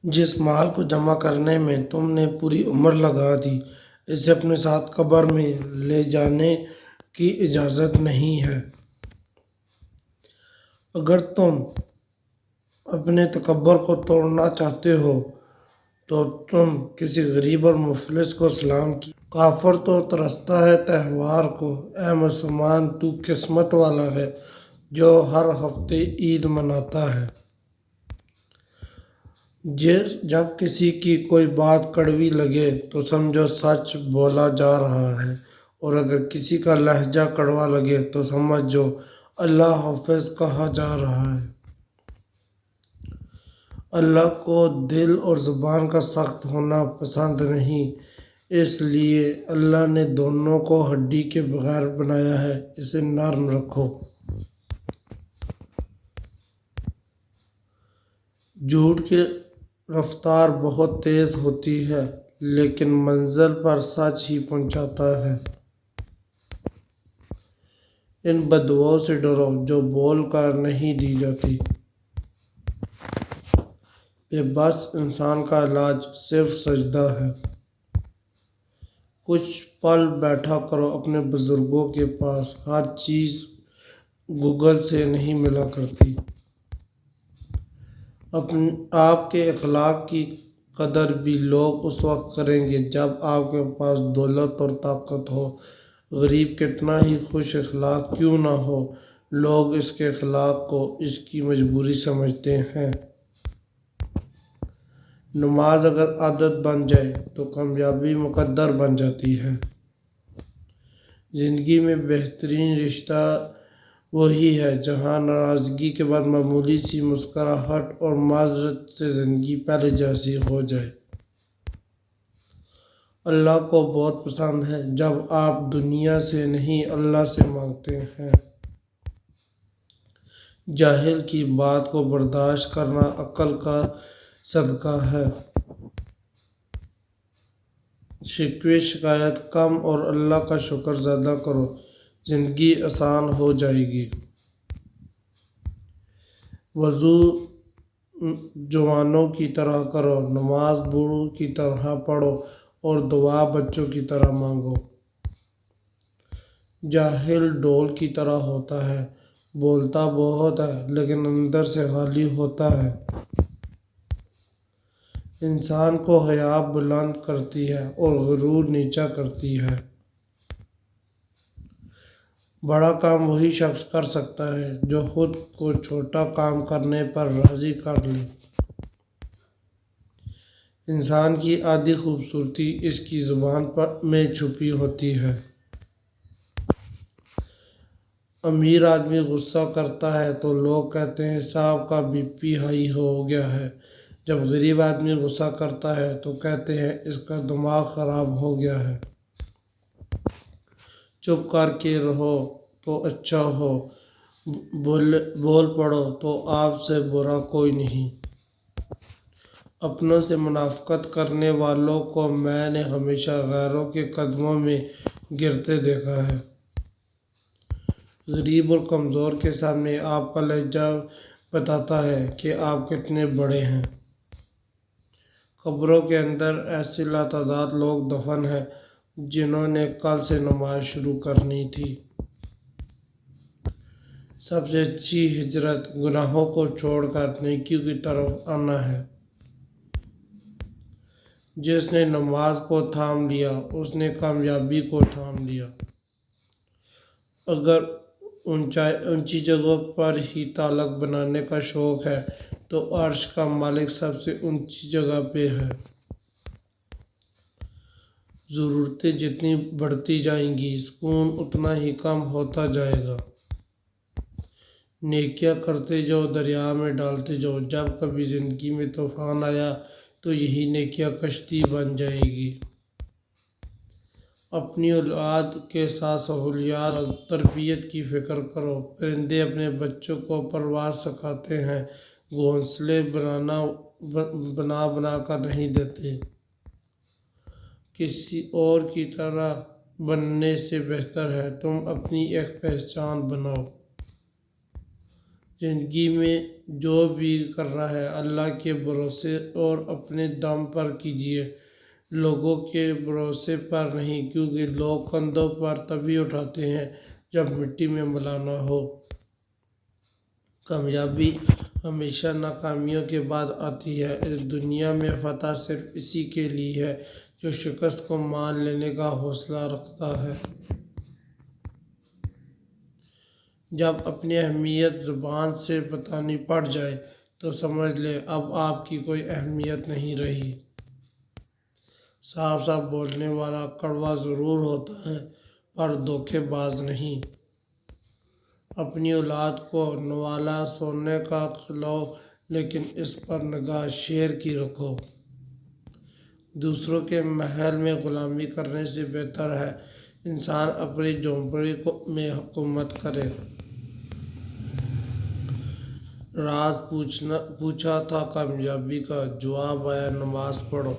جس مال کو جمع کرنے میں تم نے پوری عمر لگا دی، اسے اپنے ساتھ قبر میں لے جانے کی اجازت نہیں ہے۔ اگر تم اپنے تکبر کو توڑنا چاہتے ہو تو تم کسی غریب اور مفلس کو سلام کیجیے۔ کافر تو ترستا ہے تہوار کو، اے مسلمان تو قسمت والا ہے جو ہر ہفتے عید مناتا ہے۔ جب کسی کی کوئی بات کڑوی لگے تو سمجھو سچ بولا جا رہا ہے، اور اگر کسی کا لہجہ کڑوا لگے تو سمجھو اللہ حافظ کہا جا رہا ہے۔ اللہ کو دل اور زبان کا سخت ہونا پسند نہیں، اس لیے اللہ نے دونوں کو ہڈی کے بغیر بنایا ہے، اسے نرم رکھو۔ جھوٹ کی رفتار بہت تیز ہوتی ہے لیکن منزل پر سچ ہی پہنچاتا ہے۔ ان بددعاؤں سے ڈرو جو بول کر نہیں دی جاتی۔ بے بس انسان کا علاج صرف سجدہ ہے۔ کچھ پل بیٹھا کرو اپنے بزرگوں کے پاس، ہر چیز گوگل سے نہیں ملا کرتی۔ آپ کے اخلاق کی قدر بھی لوگ اس وقت کریں گے جب آپ کے پاس دولت اور طاقت ہو۔ غریب کتنا ہی خوش اخلاق کیوں نہ ہو، لوگ اس کے اخلاق کو اس کی مجبوری سمجھتے ہیں۔ نماز اگر عادت بن جائے تو کامیابی مقدر بن جاتی ہے۔ زندگی میں بہترین رشتہ وہی ہے جہاں ناراضگی کے بعد معمولی سی مسکراہٹ اور معذرت سے زندگی پہلے جیسی ہو جائے۔ اللہ کو بہت پسند ہے جب آپ دنیا سے نہیں اللہ سے مانگتے ہیں۔ جاہل کی بات کو برداشت کرنا عقل کا صدقہ ہے۔ شکوے شکایت کم اور اللہ کا شکر زیادہ کرو، زندگی آسان ہو جائے گی۔ وضو جوانوں کی طرح کرو، نماز بوڑھوں کی طرح پڑھو اور دعا بچوں کی طرح مانگو۔ جاہل ڈھول کی طرح ہوتا ہے، بولتا بہت ہے لیکن اندر سے خالی ہوتا ہے۔ انسان کو حیا بلند کرتی ہے اور غرور نیچا کرتی ہے۔ بڑا کام وہی شخص کر سکتا ہے جو خود کو چھوٹا کام کرنے پر راضی کر لے۔ انسان کی آدھی خوبصورتی اس کی زبان میں چھپی ہوتی ہے۔ امیر آدمی غصہ کرتا ہے تو لوگ کہتے ہیں صاحب کا بی پی ہائی ہو گیا ہے، جب غریب آدمی غصہ کرتا ہے تو کہتے ہیں اس کا دماغ خراب ہو گیا ہے۔ چپ کر کے رہو تو اچھا ہو، بول پڑو تو آپ سے برا کوئی نہیں۔ اپنوں سے منافقت کرنے والوں کو میں نے ہمیشہ غیروں کے قدموں میں گرتے دیکھا ہے۔ غریب اور کمزور کے سامنے آپ کا لہجہ بتاتا ہے کہ آپ کتنے بڑے ہیں۔ قبروں کے اندر ایسے لاتعداد لوگ دفن ہیں جنہوں نے کل سے نماز شروع کرنی تھی۔ سب سے اچھی ہجرت گناہوں کو چھوڑ کر نیکیوں کی طرف آنا ہے۔ جس نے نماز کو تھام لیا اس نے کامیابی کو تھام لیا۔ اگر اونچی جگہوں پر ہی تعلق بنانے کا شوق ہے تو عرش کا مالک سب سے اونچی جگہ پہ ہے۔ ضرورتیں جتنی بڑھتی جائیں گی سکون اتنا ہی کم ہوتا جائے گا۔ نیکیاں کرتے جاؤ، دریا میں ڈالتے جاؤ، جب کبھی زندگی میں طوفان آیا تو یہی نیکیاں کشتی بن جائے گی۔ اپنی اولاد کے ساتھ سہولیات اور تربیت کی فکر کرو۔ پرندے اپنے بچوں کو پرواز سکھاتے ہیں، گھونسلے بنا بنا کر نہیں دیتے۔ کسی اور کی طرح بننے سے بہتر ہے تم اپنی ایک پہچان بناؤ۔ زندگی میں جو بھی کرنا ہے اللہ کے بھروسے اور اپنے دم پر کیجیے، لوگوں کے بھروسے پر نہیں، کیونکہ لوگ کندھوں پر تبھی اٹھاتے ہیں جب مٹی میں ملانا ہو۔ کامیابی ہمیشہ ناکامیوں کے بعد آتی ہے۔ اس دنیا میں فتح صرف اسی کے لیے ہے جو شکست کو مان لینے کا حوصلہ رکھتا ہے۔ جب اپنی اہمیت زبان سے بتانی پڑ جائے تو سمجھ لیں اب آپ کی کوئی اہمیت نہیں رہی۔ صاف صاف بولنے والا کڑوا ضرور ہوتا ہے پر دھوکے باز نہیں۔ اپنی اولاد کو نوالا سونے کا کھلاؤ لیکن اس پر نگاہ شیر کی رکھو۔ دوسروں کے محل میں غلامی کرنے سے بہتر ہے انسان اپنی جھونپڑی میں حکومت کرے۔ راز پوچھا تھا کامیابی کا، جواب آیا نماز پڑھو۔